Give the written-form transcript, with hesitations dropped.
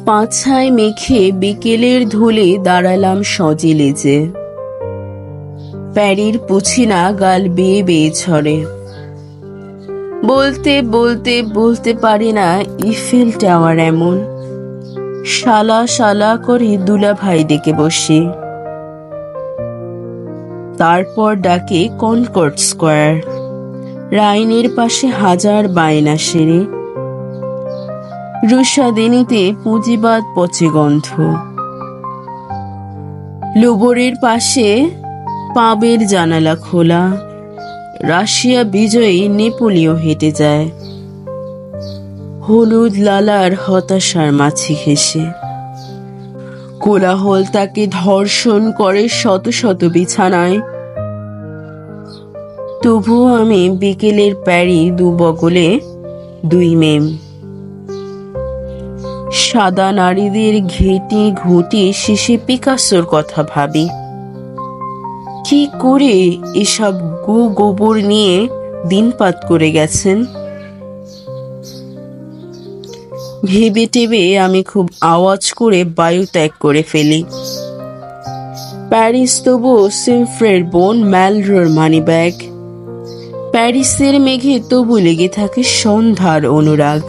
পাছায় মেখে বিকেলের ধুলে দাঁড়ালাম সজে লেজে। প্যারির পুছিনা গাল বেয়ে বেয়ে ঝরে। বলতে বলতে বলতে পারি না ইফেল টাওয়ার এমন। শালা শালা করে দুলা ভাই ডেকে বসি। তারপর ডাকে কনকর্ড স্কোয়ার। রাইনের পাশে হাজার বায়না সেরে। রুশাদিনীতে পুঁজিবাদ পচে গন্ধ। লোবরের পাশে পাবের জানালা খোলা। রাশিয়া বিজয়ী নেপোলিয় হেঁটে যায় হলুদ লালার হতাশার মাছি ঘেঁষে। কোলাহল তাকে ধর্ষণ করে শত শত বিছানায়। তবুও আমি বিকেলের প্যারি দু বগলে দুই মেম। সাদা নারীদের ঘেঁটি ঘুঁটি শেষে পিকাসোর কথা ভাবি। কি করে এসব গোবর নিয়ে দিনপাত করে গেছেন। ভেবে টেবে আমি খুব আওয়াজ করে বায়ু ত্যাগ করে ফেলি। প্যারিস তবু সিমফ্রের বোন ম্যালরোর মানি ব্যাগ। প্যারিসের মেঘে তবু লেগে থাকে সন্ধ্যার অনুরাগ।